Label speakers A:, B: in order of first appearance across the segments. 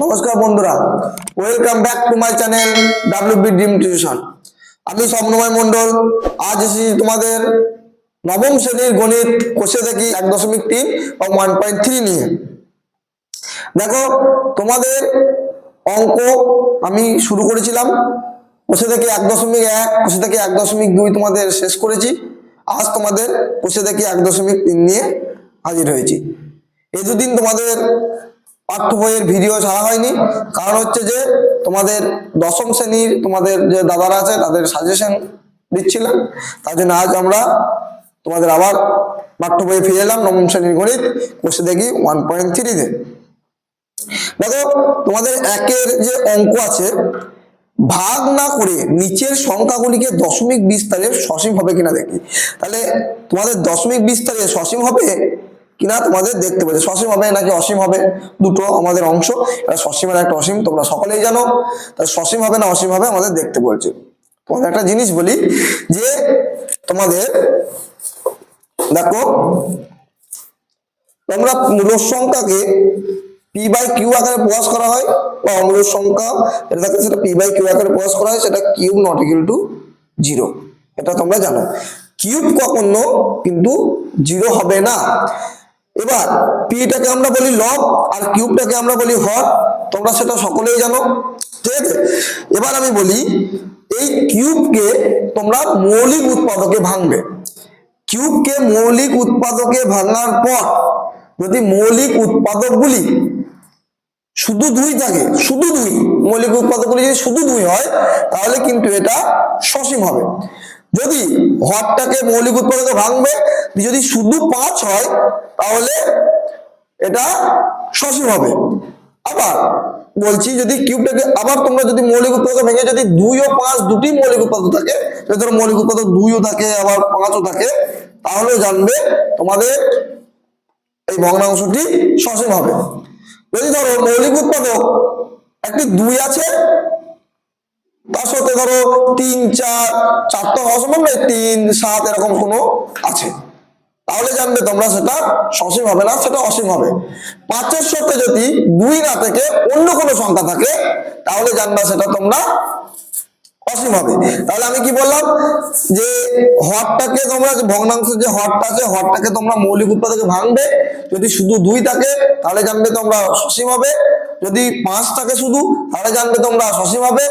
A: নমস্কার বন্ধুরা, welcome back to my channel WB dream tuition. আমি স্বপ্নময় মন্ডল। আজ এসেছি তোমাদের নবম শ্রেণীর গণিত কোষে দেখি 1.3 এবং 1.3 নিয়ে। দেখো, তোমাদের অঙ্ক আমি শুরু করেছিলাম কোষে দেখি 1.1, কোষে দেখি 1.2 তোমাদের শেষ করেছি। আজ তোমাদের কোষে দেখি 1.3 নিয়ে হাজির হয়েছি। এই দুদিন তোমাদের পাঠ্য বইয়ের ভিডিও ছাড়া হয়নি, কারণ হচ্ছে যে তোমাদের দশম শ্রেণীর তোমাদের যে দাদারা আছে তাদের সাজেশন দিচ্ছিলাম, তার জন্য আজ আমরা তোমাদের আবার পাঠ্য বইয়ে ফিরে এলাম নবম শ্রেণীর গণিত কোষে দেখি 1.3-তে। দেখো, তোমাদের একের যে অঙ্ক আছে, ভাগ না করে নিচের সংখ্যাগুলিকে দশমিক বিস্তারে সসীম হবে কিনা দেখি। তাহলে তোমাদের দশমিক বিস্তারে সসীম হবে কিনা তোমাদের দেখতে পাচ্ছ। সসীম হবে নাকি অসীম হবে, দুটো আমাদের অংশ, সসীম আর একটা অসীম তোমরা সকলেই জানো। তাহলে সসীম হবে না অসীম হবে আমাদের দেখতে বলছে। তোমাদের একটা জিনিস বলি যে তোমাদের দেখো, তোমরা মূল সংখ্যাকে p/q আকারে প্রকাশ করা হয়, বা অমূল সংখ্যা এটা থাকে সেটা p/q আকারে প্রকাশ করা হয়, সেটা কিউব নট ইকুয়াল টু 0। এটা তোমরা জানো। কিউব কখনো কিন্তু 0 হবে না। এবার পিটাকে আমরা বলি লব আর কিউবটাকে আমরা বলি হর, তোমরা সেটা সকলেই জানো, ঠিক আছে। এবার আমি বলি, এই কিউবকে তোমরা মৌলিক উৎপাদকে ভাঙবে। কিউবকে মৌলিক উৎপাদকে ভাঙার পর যদি মৌলিক উৎপাদকগুলি শুধু 2 থাকে, শুধু 2 মৌলিক উৎপাদকগুলি যদি শুধু 2 হয়, তাহলে কিন্তু এটা সসীম হবে। যদি হরটাকে মৌলিক উৎপাদকে ভাঙবে, যদি শুধু 5 হয়, তাহলে এটা সসীম হবে। আবার বলছি, যদি কিউবটাকে আবার তোমরা যদি মৌলিক উৎপাদক ভেঙে যদি 2 ও 5 দুটি মৌলিক উৎপাদক থাকে, যদি ধরো মৌলিক উৎপাদক 2 ও থাকে আবার 5 ও থাকে, তাহলে জানবে তোমাদের এই ভগ্নাংশটি সসীম হবে। যদি ধরো মৌলিক উৎপাদক একটি 2 আছে, তার সাথে ধরো 3, 4 তো হওয়া সম্ভব নয়, 3, 7 এরকম কোনো আছে, তাহলে জানবে তোমরা সেটা সসীম হবে না, সেটা অসীম হবে। 5-এর সাথে যদি 2 না থেকে অন্য কোনো সংখ্যা থাকে, তাহলে জানবা সেটা তোমরা অসীম হবে। তাহলে আমি কি বললাম যে হরটাকে তোমরা ভগ্নাংশের যে হরটা আছে, হরটাকে তোমরা মৌলিক উৎপাদকে ভাঙবে। যদি শুধু 2 থাকে তাহলে জানবে তোমরা সসীম হবে, যদি 5 থাকে শুধু তাহলে জানবে তোমরা সসীম হবে,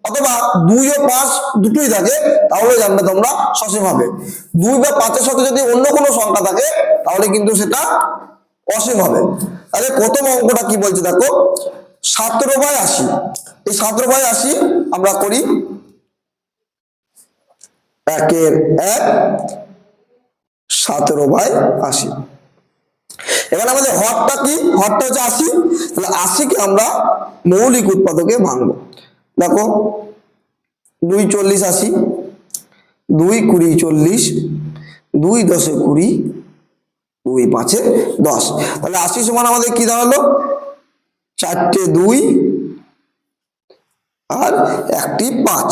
A: অথবা 2 ও 5 দুটোই থাকে তাহলে জানবে তোমরা সসীম হবে। 2 বা 5-এর সাথে যদি অন্য কোনো সংখ্যা থাকে তাহলে কিন্তু সেটা অসীম হবে। তাহলে প্রথম অঙ্কটা কি বলছে দেখো, 17/80। এই 17/80 আমরা করি 1-এর 1 17/80। এবার আমাদের হরটা কি, হরটা হচ্ছে 80। তাহলে 80-কে আমরা মৌলিক উৎপাদকে ভাঙবো। দেখো, 2 40 80, 2 20 40, 2 10 20, 2 5 10। তাহলে 80 সমান আমাদের কি দাঁড়ালো, 4টে 2 আর 1টি 5।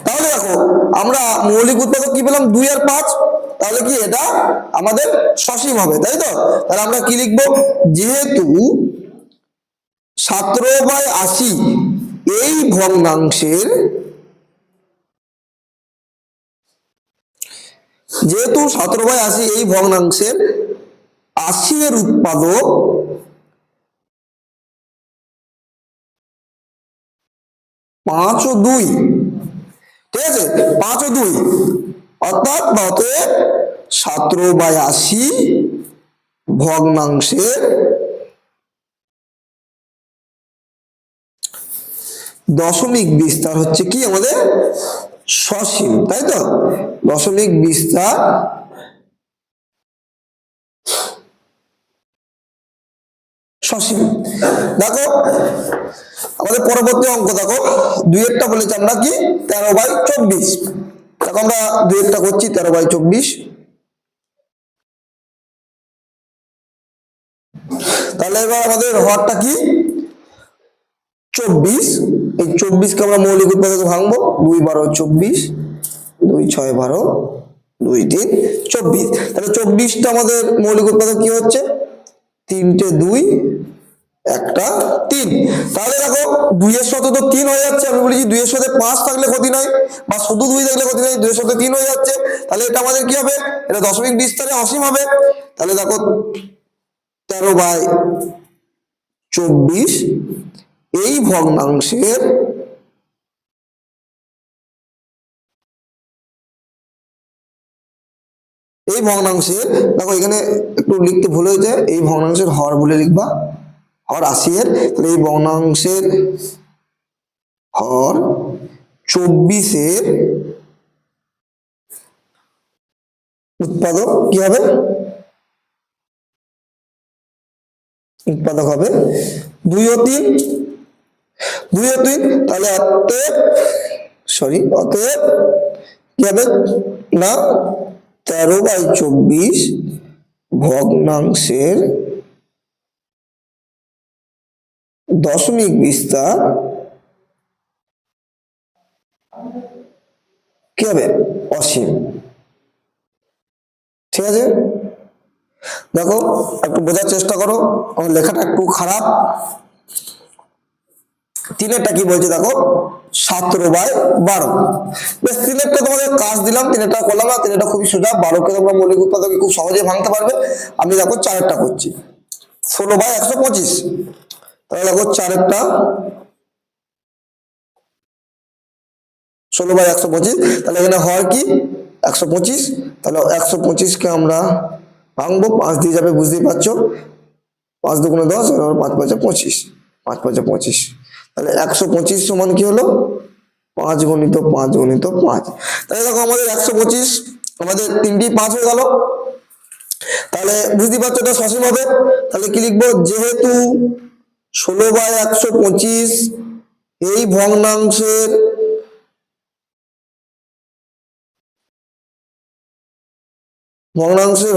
A: তাহলে দেখো, আমরা মৌলিক উৎপাদক কি পেলাম, 2 আর 5। তাহলে কি এটা আমাদের সসীম হবে, তাই তো। তাহলে আমরা কি লিখবো, যেহেতু 17/80 এই ভগ্নাংশের, যেহেতু 17/80 এই ভগ্নাংশের 80 এর উৎপাদক 5 ও 2, ঠিক আছে, 5 ও 2, অর্থাৎ 17/80 ভগ্নাংশের দশমিক বিস্তার হচ্ছে কি আমাদের সসীম, তাই তো। দশমিক বিস্তার সসীম। দেখো, আমাদের পরবর্তী অঙ্ক দেখো, 2-এরটা বলেছি আমরা কি 13/24। দেখো, আমরা 2-এরটা করছি 13/24। তাহলে এবার আমাদের হরটা কি 24। এই 24-কে আমরা মৌলিক উৎপাদকে ভাঙবো। 2 12 24, 2 6 12, 2 3 24। তাহলে 24টা আমাদের মৌলিক উৎপাদক কি হচ্ছে, 3টে 2 একটা 3। তাহলে দেখো 2 এর সাথে তো 3 হয়ে যাচ্ছে, আমি বলেছি 2 এর সাথে 5 থাকলে ক্ষতি নাই, বা শুধু 2 থাকলে ক্ষতি নাই, 2 এর সাথে 3 হয়ে যাচ্ছে, তাহলে এটা আমাদের কি হবে, এটা দশমিক বিস্তারে অসীম হবে। তাহলে দেখো 13/24 এই ভগ্নাংশের দেখো এখানে একটু লিখতে ভুল হয়েছে, এই ভগ্নাংশের হর বলে লিখবা, হর 80 এর, তাহলে এই ভগ্নাংশের হর 24 এর উৎপাদক কি হবে, উৎপাদক হবে 2 ও 3, 2 ও 3, তাহলে অতএব কি হবে না 13/24 ভগ্নাংশের দশমিক বিস্তার কি হবে, অসীম। ঠিক আছে, দেখো একটু বোঝার চেষ্টা করো, আমার লেখাটা একটু খারাপ। 3-এরটা কি বলছে দেখো, 17/12। বেশ, 3-এরটা তোমাদের কাজ দিলাম, 3-এরটা করলাম না, 3-এরটা খুবই সোজা, 12কে তোমরা মৌলিক উৎপাদকে খুব সহজে ভাঙতে পারবে। আমি দেখো 4-এরটা করছি, 16/125। তাহলে দেখো 4-এরটা 16/125, তাহলে এখানে হয় কি 125, তাহলে 125কে আমরা ভাঙবো, 5 দিয়ে যাবে, বুঝতেই পারছো, 5 দুগুণে 10, 5 5 25, 5 5 25, তাহলে 125 সমান কি হলো 5 গুণিত 5 গুণিত 5। তাহলে দেখো আমাদের 125, আমাদের 3টি 5 হয়ে গেল, তাহলে বুঝতেই পারছো এটা সসীম হবে। তাহলে কি লিখবো, যেহেতু 16/125 এই ভগ্নাংশের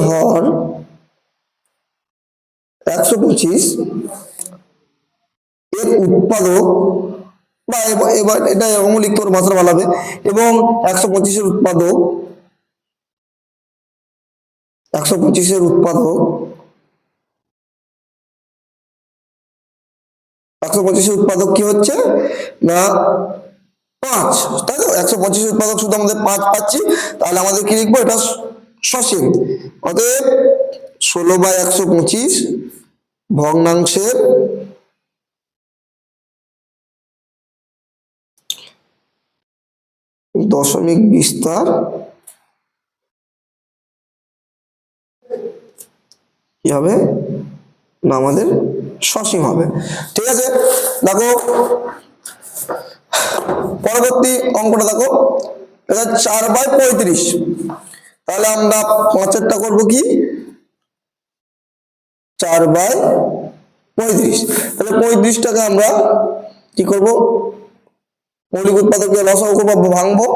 A: হর 125 এর উৎপাদক, বা এবার এটা এরকম লিখতে পারো, ভাষা ভালো হবে, এবং 125 এর উৎপাদক, 125 এর উৎপাদক 125 এর উৎপাদক কি হচ্ছে না 5, তাই তো, 125 এর উৎপাদক শুধু আমাদের 5 পাচ্ছি, তাহলে আমাদের কি লিখবো, এটা সসীম। অতএব 16/125 ভগ্নাংশের দশমিক বিস্তার কি হবে না আমাদের সসীম হবে। ঠিক আছে, দেখো পরবর্তী অঙ্কটা দেখো, এটা 4/35। তাহলে আমরা 5-এরটা করবো কি 4/35, তাহলে 35টাকে আমরা কি করব, মৌলিক উৎপাদকে লসাগু করবো, ভাঙবো,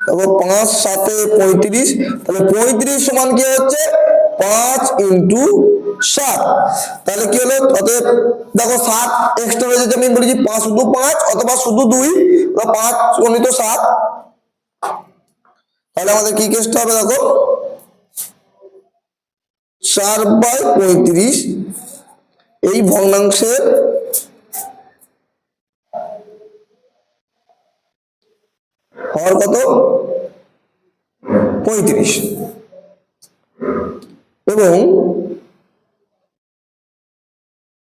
A: দেখো 5 7 35, তাহলে 35 সমান কি হচ্ছে 5 × 7, তাহলে কি হলো, অতএব দেখো 7 এক্সট্রা হয়ে যাচ্ছে, আমি বলেছি 5 শুধু 5 অথবা শুধু 2, 5 গুণিত 7, তাহলে আমাদের কি কেসটা হবে দেখো 4/35 এই ভগ্নাংশের হর কত 35, এবং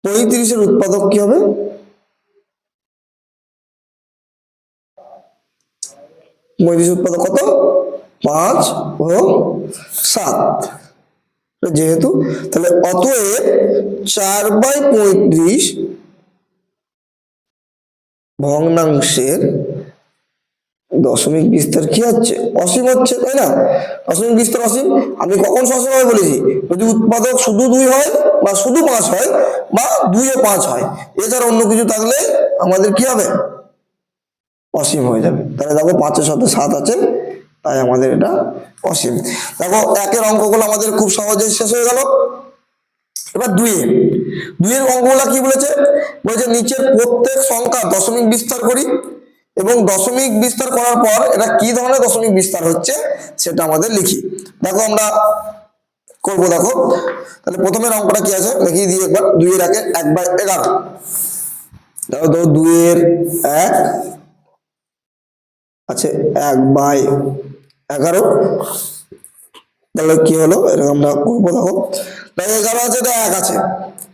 A: 35 এর উৎপাদক কি হবে, 35 উৎপাদক কত 5 ও 7, যেহেতু, তাহলে অতএব 4/35 ভগ্নাংশের দশমিক বিস্তার কি হচ্ছে, অসীম হচ্ছে, তাই না, দশমিক বিস্তার অসীম। আমি কখন সসীম হবে বলেছি, যদি উৎপাদক শুধু 2 হয়, বা শুধু 5 হয়, বা 2 ও 5 হয়, এছাড়া অন্য কিছু থাকলে আমাদের কি হবে, অসীম হয়ে যাবে। তাহলে দেখো 5-এর সাথে 7 আছে, তাই আমাদের এটা অসীম। দেখো 1-এর অঙ্কগুলো আমাদের খুব সহজেই শেষ হয়ে গেল। এবার 2-এর অঙ্কগুলো কি বলেছে, নিচের প্রত্যেক সংখ্যা দশমিক বিস্তার করি, এবং দশমিক বিস্তার করার পর এটা কি ধরনের দশমিক বিস্তার হচ্ছে সেটা আমাদের লিখি। দেখো আমরা করবো দেখো। তাহলে প্রথমের অঙ্কটা কি আছে দেখিয়ে দিই একবার। 2 এর 1 1/11, দেখো তো 2 এর 1 আছে 1/11, তাহলে কি হলো এরকম আমরা করবো দেখো। তাহলে 11 আছে, এটা 1 আছে,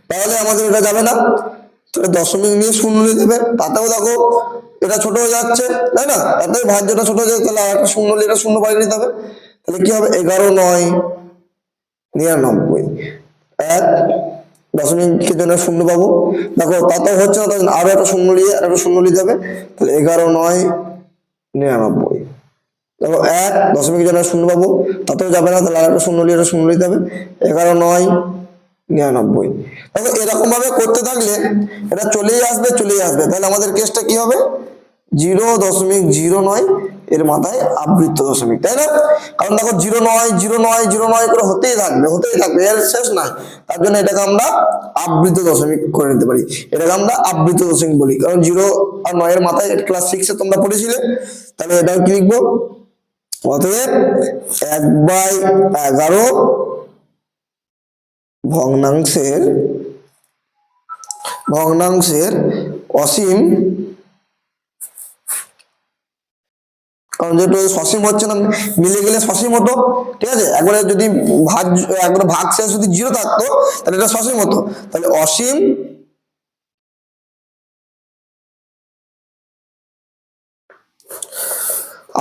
A: তাহলে আমাদের এটা যাবে না, তাহলে দশমিক নিয়ে শূন্য নিয়ে যাবে। তাতেও দেখো এটা ছোট হয়ে যাচ্ছে, তাই না, তাতে ভাজ্যটা ছোট হয়ে যাচ্ছে, তাহলে আর একটা শূন্য নিয়ে এটা শূন্য বাইরে নিতে হবে। তাহলে কি হবে 11 9 99, 1 দশমিকের জন্য শূন্য পাবো। দেখো তাতেও হচ্ছে না, তাহলে আরো একটা শূন্য নিয়ে আর একটা শূন্য নিতে হবে, তাহলে 11 9 99। দেখো 1 দশমিকের জন্য শূন্য পাবো, তাতেও যাবে না, তাহলে আর একটা শূন্য নিয়ে একটা শূন্য নিতে হবে, 11 9 99। দেখো এরকম ভাবে করতে থাকলে এটা চলেই আসবে চলেই আসবে। তাহলে আমাদের কেসটা কি হবে 0.09 এর মাথায় আবৃত্ত দশমিক, তাই না? কারণ দেখো 0 9 0 9 0 9 করে হতেই থাকবে, এর শেষ নাই। তার জন্য এটাকে আমরা আবৃত্ত দশমিক করে নিতে পারি, এটাকে আমরা আবৃত্ত দশমিক বলি। কারণ 0 আর 9 এর মাথায় ক্লাস 6 এ তোমরা পড়েছিলে। তাহলে এটা কি লিখবো, অতএব 1/11 ভগ্নাংশের অসীম, কারণ যেহেতু সসীম হচ্ছে না, মিলে গেলে সসীম হতো, ঠিক আছে। একবারে যদি একবারে ভাগ শেষ যদি 0 থাকতো তাহলে এটা সসীম হতো, তাহলে অসীম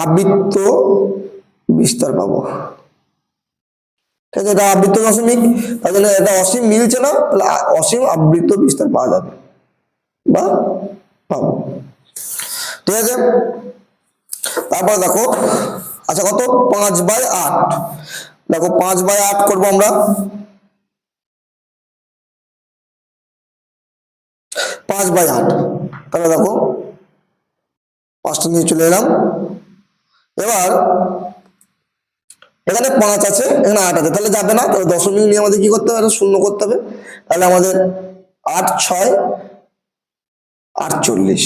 A: আবৃত্ত বিস্তার পাবো, ঠিক আছে। এটা আবৃত্ত দশমিক, তার জন্য এটা অসীম মিলছে না, তাহলে অসীম আবৃত্ত বিস্তার পাওয়া যাবে বা পাবো, ঠিক আছে। তারপর দেখো, আচ্ছা কত 5/8, দেখো 5/8 করবো আমরা, 5/8, তাহলে দেখো 5টা নিয়ে চলে এলাম। এবার এখানে 5 আছে, এখানে 8 আছে, তাহলে যাবে না, তাহলে দশমিক নিয়ে আমাদের কি করতে হবে, শূন্য করতে হবে। তাহলে আমাদের 8 6 48,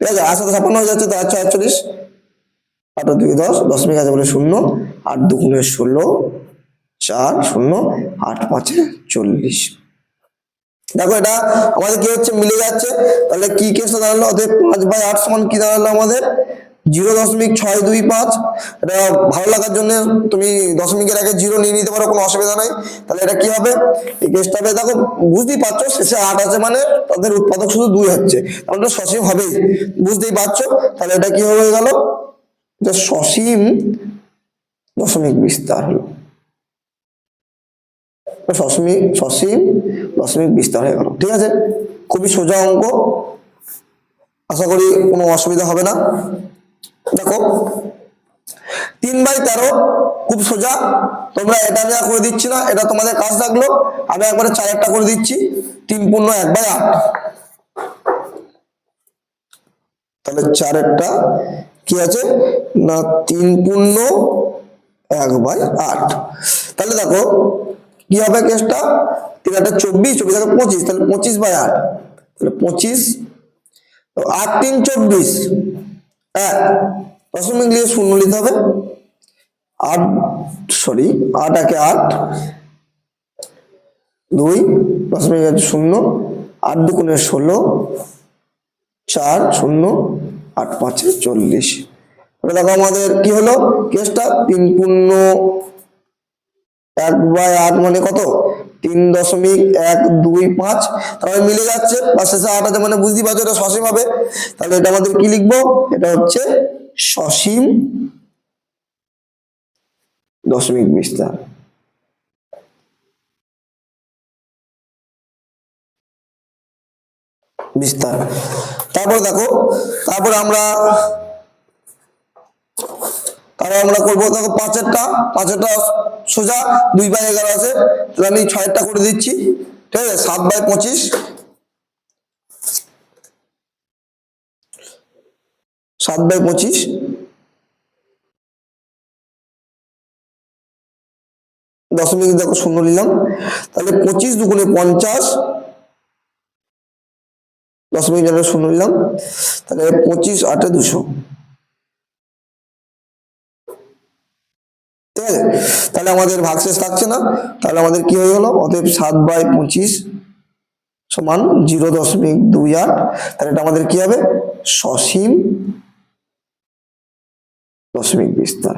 A: ঠিক আছে, 8 7 56 হয়ে যাচ্ছে, তো 8 6 48, 8 2 10, দশমিক আছে বলে শূন্য, 8 2 16 4 0, 8 5 40। দেখো এটা আমাদের কি হচ্ছে মিলে যাচ্ছে, তাহলে কি কেসটা দাঁড়ালো, অতএব 5/8 সমান কি দাঁড়ালো আমাদের 0.625। এটা ভালো লাগার জন্য তুমি দশমিকের আগে 0 নিয়ে নিতে পারো, কোনো অসুবিধা নাই। তাহলে এটা কি হবে, এই কেসটা হবে, দেখো বুঝতেই পারছো শেষে 8 আছে মানে তাদের উৎপাদক শুধু 2 হচ্ছে, তাহলে এটা সসীম হবেই, বুঝতেই পারছো। তাহলে এটা কি হয়ে গেল, যে সসীম দশমিক বিস্তার হলো, সসীম দশমিক বিস্তার হয়ে গেল, ঠিক আছে। খুবই সোজা অঙ্ক, আশা করি কোনো অসুবিধা হবে না। দেখো 3/13 খুব সোজা, তোমরা এটা আমি আর করে দিচ্ছি না, এটা তোমাদের কাজ থাকলো, আমি একবারে 4 করে দিচ্ছি। 3 পূর্ণ 1/8, তাহলে 4 কি আছে না 3 পূর্ণ 1/8। তাহলে দেখো কি হবে কেসটা, 3 8 24, 24 25, তাহলে 25/8, তাহলে 25, 8 3 24, 1 দশমিক নিয়ে শূন্য নিতে হবে, 8 সরি 8 1 8 2 দশমিক আছে শূন্য, 8 2 16 4 0, 8 5 40। দেখো আমাদের কি হলো কেসটা, 3 পূর্ণ 1/8 মানে কত 3.125, তাহলে মিলে যাচ্ছে, বা শেষে 8 আছে মানে বুঝতেই পারছো এটা সসীম হবে। তাহলে এটা আমাদের কি লিখবো, এটা হচ্ছে সসীম দশমিক বিস্তার। তারপর দেখো, তারপর আমরা করবো, দেখো 5 সোজা 2/11 আছে, তাহলে আমি 6 করে দিচ্ছি, ঠিক আছে। 7/25, 7/25, দশমিক দেখো শূন্য নিলাম, তাহলে 25 2 50, দশমিক জায়গায় শূন্য নিলাম, তাহলে 25 8 200, ঠিক আছে, তাহলে আমাদের ভাগশেষ থাকছে না, তাহলে আমাদের কি হয়ে গেল, অতএব 7/25 সমান 0.28, তাহলে এটা আমাদের কি হবে, সসীম দশমিক বিস্তার।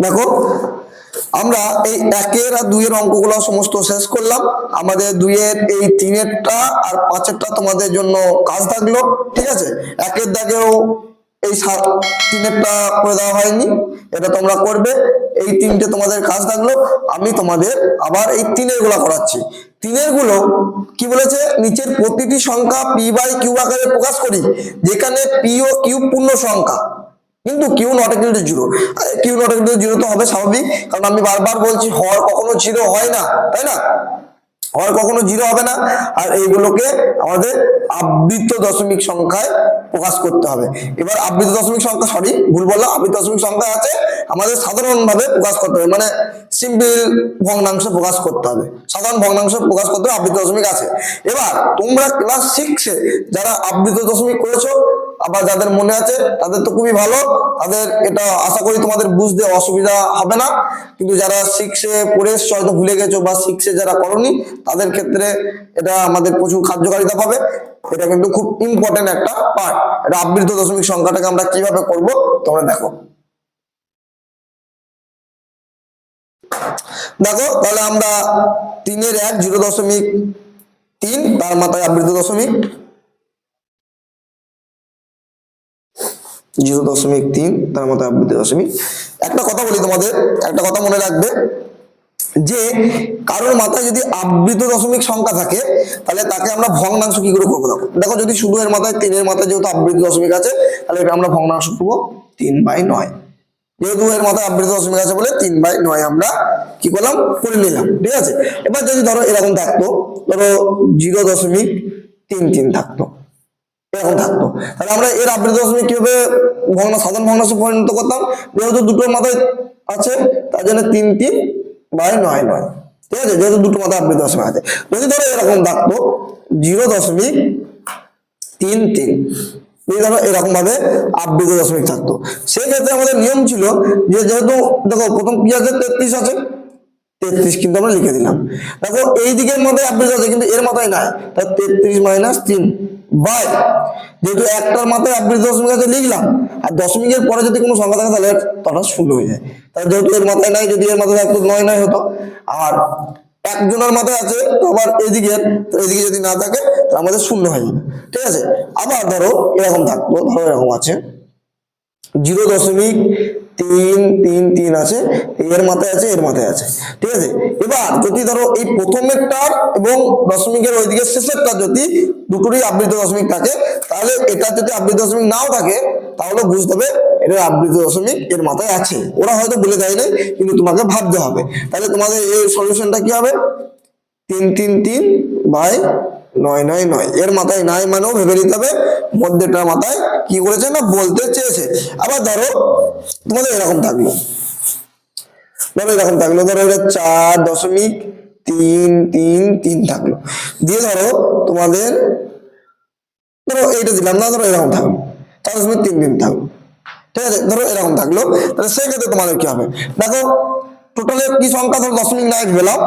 A: দেখো আমরা এই 1 আর 2 অঙ্কগুলো সমস্ত শেষ করলাম, আমাদের 2 এই 3টা আর 5টা তোমাদের জন্য কাজ থাকলো, ঠিক আছে। 1 দাগেও এই 3টা করে দেওয়া হয়নি, এটা তোমরা করবে, এই 3টে তোমাদের কাজ থাকলো। আমি তোমাদের আবার এই 3 গুলা করাচ্ছি। 3 গুলো কি বলেছে, নিচের প্রতিটি সংখ্যা p/q আকারে প্রকাশ করি, যেখানে p ও q পূর্ণ সংখ্যা, কিন্তু q not equal to 0। Q not equal to 0 তো হবে স্বাভাবিক, কারণ আমি বারবার বলছি হর কখনো 0 হয় না, তাই না, হর কখনো 0 হবে না। আর এইগুলোকে আমাদের আবৃত দশমিক সংখ্যায় প্রকাশ করতে হবে। এবার আবৃত দশমিক সংখ্যা, সরি ভুল বললাম, আবৃত দশমিক সংখ্যা আছে আমাদের সাধারণভাবে প্রকাশ করতে হবে, মানে সিম্পল ভগ্নাংশ প্রকাশ করতে হবে, সাধারণ ভগ্নাংশ প্রকাশ করতে হবে, আবৃত দশমিক আছে। এবার তোমরা ক্লাস 6-এ যারা আবৃত দশমিক করেছো, আবার যাদের মনে আছে তাদের তো খুবই ভালো, তাদের এটা আশা করি তোমাদের বুঝতে অসুবিধা হবে না। কিন্তু যারা 6-এ পড়ে এসছো, হয়তো ভুলে গেছো, বা 6-এ যারা করনি, তাদের ক্ষেত্রে এটা আমাদের প্রচুর কার্যকারিতা পাবে। এটা কিন্তু খুব ইম্পর্টেন্ট একটা পার্ট, এটা আবৃত দশমিক সংখ্যাটাকে আমরা কিভাবে করব তোমরা দেখো। দেখো তাহলে আমরা 3-এর 1 0.3, তার মাথায় আবৃত দশমিক 0.3, তার মধ্যে আবৃত দশমিক। একটা কথা বলি তোমাদের, একটা কথা মনে রাখবে, যে কারোর মাথায় যদি আবৃত দশমিক সংখ্যা থাকে, তাহলে তাকে আমরা ভগ্নাংশ কি করে করবো। দেখো যদি শুধু এর মাথায় 3-এর মাথায় যেহেতু আবৃত দশমিক আছে, তাহলে এটা আমরা ভগ্নাংশ করবো 3/9, যেহেতু এর মাথায় আবৃত দশমিক আছে বলে 3/9 আমরা কি করলাম, করে নিলাম, ঠিক আছে। এবার যদি ধরো এরকম থাকতো, ধরো 0.33 থাকতো, এরকম থাকতো, তাহলে আমরা এর আবৃত দশমিক কিভাবে সাধারণ ভগ্নাংশে পরিণত করতাম, যেহেতু দুটোর মাথায় আছে তার জন্য 3/9, ঠিক আছে, যেহেতু দুটো মাথায় আবৃত দশমিক আছে। যদি ধরো এরকম থাকতো 0.33, যদি ধরো এরকম ভাবে আবৃত দশমিক থাকতো, সেক্ষেত্রে আমাদের নিয়ম ছিল যে, যেহেতু দেখো প্রথম কি আছে, 33 আছে, 33 কিন্তু আমরা লিখে দিলাম। দেখো এই দিকের মাথায় আবৃত আছে কিন্তু এর মাথায় নাই, তাহলে 33 - 3 বাই, যেহেতু একটার মাথায় আবৃত দশমিক আছে লিখলাম, আর দশমিকের পরে যদি কোনো সংখ্যা থাকে তাহলে তারা শূন্য হয়ে যায়। তাহলে যেহেতু এর মাথায় নাই, যদি এর মাথায় থাকতো 9 হতো, আর একজনের মাথায় আছে তো আবার এদিকে যদি না থাকে তাহলে আমাদের শূন্য হয়ে যাবে, ঠিক আছে। আবার ধরো এরকম থাকতো, ধরো এরকম আছে 0.333 আছে, এর মাথায় আছে, এর মাথায় আছে, ঠিক আছে। এবার যদি ধরো এই প্রথমেরটার এবং দশমিকের ওইদিকে শেষেরটা যদি দুটোরই আবৃত দশমিক থাকে, তাহলে এটা যদি আবৃত দশমিক নাও থাকে, তাহলে বুঝতে হবে এটা আবৃত দশমিক এর মাথায় আছে। ওরা হয়তো বলে দেয় না, কিন্তু তোমাকে ভাবতে হবে। তাহলে তোমাদের এই সলিউশনটা কি হবে, 333/999, এর মাথায় নাই মানেও ভেবে নিতে হবে মধ্যেটার মাথায় কি করেছে না বলতে চেয়েছে। আবার ধরো তোমাদের এরকম থাকলো, ধরো এরকম থাকলো, ধরো এটা 4.333 থাকলো, দিয়ে ধরো তোমাদের ধরো এইটা দিলাম না, ধরো এরকম থাকলো 4.33 থাকলো, ঠিক আছে। ধরো এরকম থাকলো, তাহলে সেক্ষেত্রে তোমাদের কি হবে, দেখো টোটালে কি সংখ্যা, ধরো দশমিক নাই পেলাম,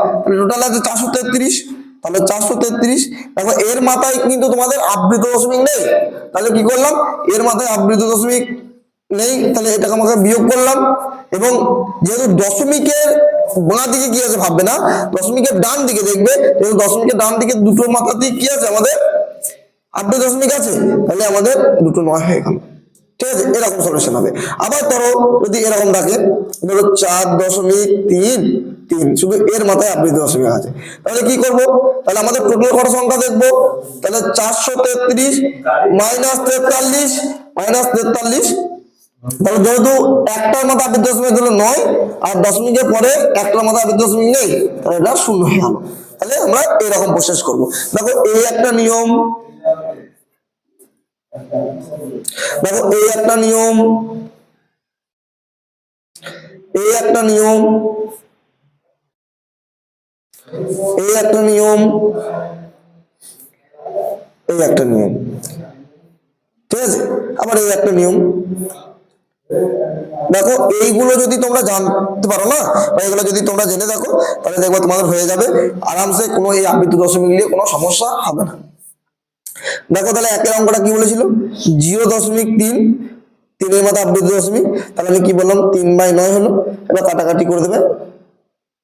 A: টোটাল আছে 433, তাহলে 433, দেখো এর মাথায় কিন্তু তোমাদের আবৃত দশমিক নেই, তাহলে কি করলাম, এর মাথায় আবৃত দশমিক নেই, তাহলে এটাকে আমাকে বিয়োগ করলাম। এবং যেহেতু দশমিকের বাঁ দিকে কি আছে ভাববে না, দশমিকের ডান দিকে দেখবে, যেহেতু দশমিকের ডান দিকে দুটো মাথাতেই কি আছে আমাদের আবৃত দশমিক আছে, তাহলে আমাদের দুটো 9 হয়ে গেল, ঠিক আছে। এরকম সলিউশন হবে। আবার ধরো যদি এরকম থাকে, ধরো 4.33, শুধু এর মাথায় আবৃত দশমিক আছে, তাহলে কি করব, তাহলে আমাদের টোটাল কত সংখ্যা দেখবো, তাহলে 433 -43, তাহলে যেহেতু একটার মাথায় আবৃত দশমিক হলো 9, আর দশমিকের পরে একটার মাথায় আবৃত দশমিক নেই, তাহলে এটা শূন্য হয়ে গেল। তাহলে আমরা এরকম প্রসেস করব। দেখো এই একটা নিয়ম, দেখো এই একটা নিয়ম, এই একটা নিয়ম, এই একটা নিয়ম, এই একটা নিয়ম, ঠিক আছে। আবার এই একটা নিয়ম, দেখো এইগুলো যদি তোমরা জানতে পারো না, বা এগুলো যদি তোমরা জেনে দেখো, তাহলে দেখবো তোমাদের হয়ে যাবে আরামসে, কোনো এই আবৃত্ত দশমিক নিয়ে কোনো সমস্যা হবে না। দেখো তাহলে একের অঙ্কটা কি বলেছিল, 0.3, 3 এর মাথায় আবৃত্ত দশমিক, তাহলে আমি কি বললাম 3/9 হলো, এবার কাটাকাটি করে দেবে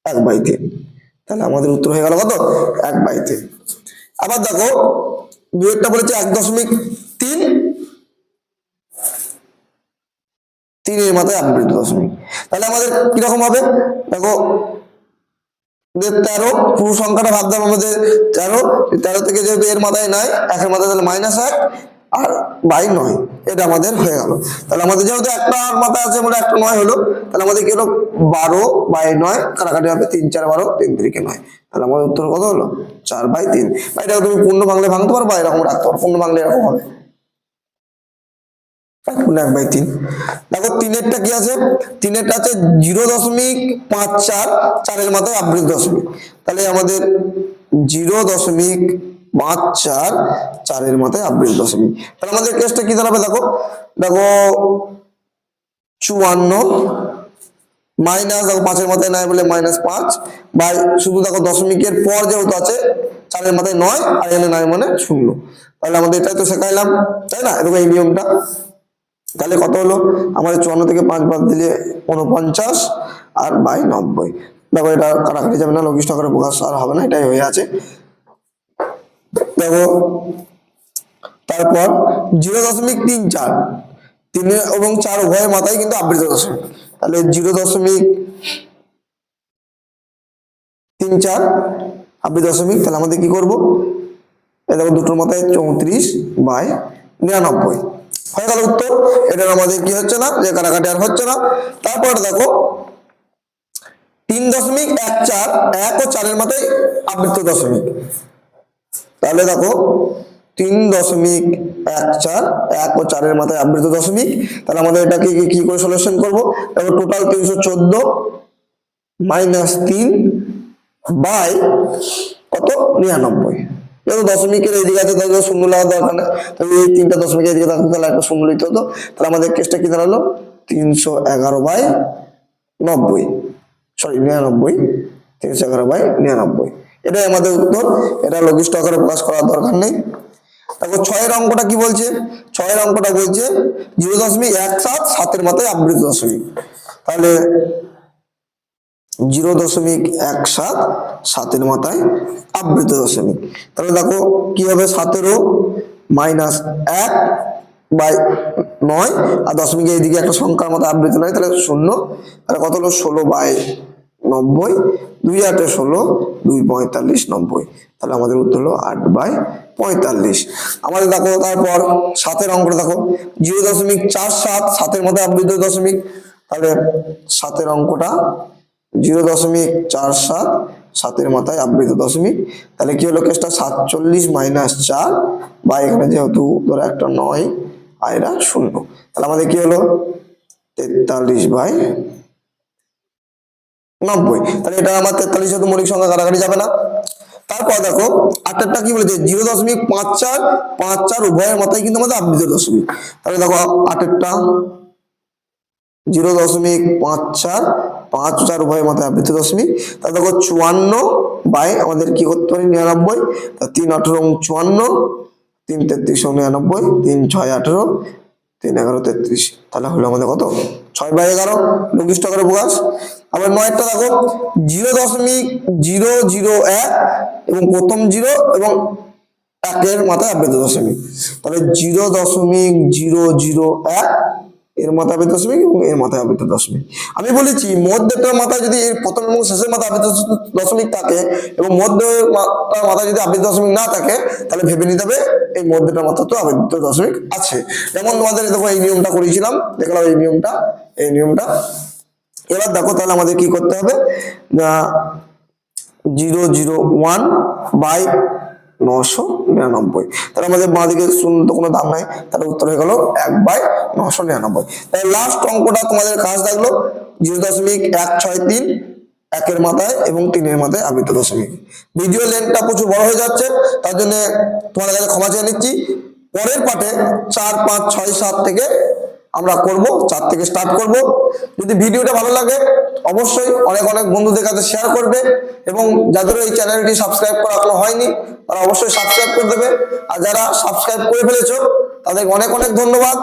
A: 1/3, তাহলে আমাদের উত্তর হয়ে গেল কত, 1/3। আবার দেখো দুয়েরটা বলেছে 1.3, 3 এর মাথায় আবৃত্ত দশমিক, তাহলে আমাদের কিরকম হবে, দেখো 13, পুরো সংখ্যাটা ভাবতে হবে আমাদের 13, 13 থেকে যেহেতু এর মাথায় নাই, একের মাথায় তাহলে -1 আর 9, এটা আমাদের হয়ে গেল। তাহলে আমাদের যেহেতু একটা মাথায় আছে, মানে একটা 9 হলো, তাহলে আমাদের কি হলো 12/9, কাটাকাটি হবে 3 4 12, 3 3 9, তাহলে আমাদের উত্তর কত হলো 4/3। বা এটা তুমি পূর্ণ বাংলায় ভাঙতে পারো, বা এরকম রাখতে পারো, পূর্ণ বাংলায় এরকম হবে 1/3। দেখো তিনেরটা কি আছে, তিনেরটা আছে 0.54, 4 মাথায় আবৃত দশমিক, তাহলে আমাদের 0.54, 4 মাথায় আবৃত দশমিক, তাহলে আমাদের কেসটা কি দাঁড়াবে, দেখো দেখো 54 মাইনাস, দেখো 5 মাথায় নাই বলে -5, বাই শুধু দেখো দশমিকের পর যেহেতু আছে 4 মাথায় 9, আর এখানে 9 মানে 0, তাহলে আমাদের এটাই তো শেখাইলাম, তাই না, এরকম এই নিয়মটা। তাহলে কত হলো আমাদের 54 থেকে 5 বাদ দিলে 49, আর বাই 90, দেখো এটা কাটাকাটি যাবে না, লঘিষ্ঠ আকারে প্রকাশ আর হবে না, এটাই হয়ে আছে। দেখো তারপর 0.34, 3 এবং 4 উভয়ের মাথায় কিন্তু আবৃত দশমিক, তাহলে 0.34 আবৃত দশমিক, তাহলে আমাদের কি করব, এই দেখো দুটোর মাথায় 34/99 হয়ে গেল উত্তর। এটা আমাদের কি হচ্ছে না, যে কাটাকাটি আর হচ্ছে না। তারপর দেখো 3.14, 1 ও 4 এর মাথায় আবৃত দশমিক, তাহলে দেখো 3.14, 1 ও 4 এর মাথায় আবৃত দশমিক, তাহলে আমাদের এটাকে কি করে সলিউশন করবো, দেখো টোটাল 314 -3 বাই কত 99, যেহেতু দশমিকের এইদিকে আছে তাহলে শূন্য লাগার দরকার নেই, তাহলে এই 3টা দশমিকের এদিকে থাকতো, তাহলে একটা শূন্য লিখতে হতো, তাহলে আমাদের কেসটা কি দাঁড়ালো 311/90, সরি 99, 311/99, এটাই আমাদের উত্তর। এটা লঘিষ্ঠ আকারে প্রকাশ করার দরকার নেই। দেখো 6 অঙ্কটা কি বলছে, 6 অঙ্কটা বলছে 0.17, 7 মাথায় আবৃত দশমিক, তাহলে 0.17, 7 মাথায় আবৃত দশমিক, তাহলে দেখো কি হবে 17 -1/9, আর দশমিকের এইদিকে একটা সংখ্যার মতো আবৃত নয়, তাহলে 0, তাহলে কত হলো 16/90, 2 8 16, 2 45 90, তাহলে আমাদের উত্তর হলো 8/45। আমাদের দেখো তারপর 7 অঙ্কটা দেখো 0.47, 7 মাথায় আবৃত দশমিক, তাহলে 7 অঙ্কটা 0.47, 7 মাথায় আবৃত দশমিক, তাহলে কি হলো কেসটা 47 -4, বা এখানে যেহেতু ধরো একটা 9 আর এটা 0, তাহলে আমাদের কি হলো 43/90, তাহলে এটা আমার 43 যেহেতু মৌলিক সংখ্যা, কাটাকাটি যাবে না। তারপর দেখো 8টা কি বলেছে 0.54, 5 4 উভয়ের মাথায় কিন্তু আমাদের আবৃত দশমিক, তাহলে দেখো 8টা 0.54, 5 4 উভয়ের মাথায় আবৃত দশমিক, তাহলে দেখো 54 বাই আমাদের কি করতে পারি 99, 3 18 54, 3 33 99, 3 6 18, 3 11 33, তাহলে হলো আমাদের কত 6/11 লঘিষ্ঠ আকারে প্রকাশ। আবার 9টা দেখো 0.001 এবং প্রথম 0 এবং 1 মাথায় আবৃত দশমিক, তাহলে 0.001 এর মাথায় আবৃত দশমিক এবং এর মাথায় আবৃত দশমিক। আমি বলেছি মধ্যটার মাথায় যদি এর প্রথম এবং শেষের মাথায় আবৃত দশমিক থাকে এবং মধ্যটার মাথায় যদি আবৃত দশমিক না থাকে, তাহলে ভেবে নিতে হবে এই মধ্যটার মাথা তো আবৃত দশমিক আছে। যেমন তোমাদের দেখো এই নিয়মটা করেছিলাম, দেখলাম এই নিয়মটা। এবার দেখো তাহলে আমাদের কি করতে হবে, 0.01/999, তাহলে আমাদের বাঁ দিকে শূন্য তো কোনো দাম নাই, তাহলে উত্তর হয়ে গেল 1/999। তাহলে লাস্ট অঙ্কটা তোমাদের কাজ থাকলো 0.163, 1 মাথায় এবং 3 মাথায় আবৃত দশমিক। ভিডিও লেন্থটা প্রচুর বড় হয়ে যাচ্ছে, তার জন্য তোমাদের কাছে ক্ষমা চেয়ে নিচ্ছি। পরের পার্টে 4 5 6 7 থেকে আমরা করব, 4 থেকে স্টার্ট করব। যদি ভিডিওটা ভালো লাগে অবশ্যই অনেক অনেক বন্ধুদের কাছে শেয়ার করবে, এবং যাদের এই চ্যানেলটি সাবস্ক্রাইব করা এখনো হয়নি তারা অবশ্যই সাবস্ক্রাইব করে দেবে। আর যারা সাবস্ক্রাইব করে ফেলেছো তাদেরকে অনেক অনেক ধন্যবাদ।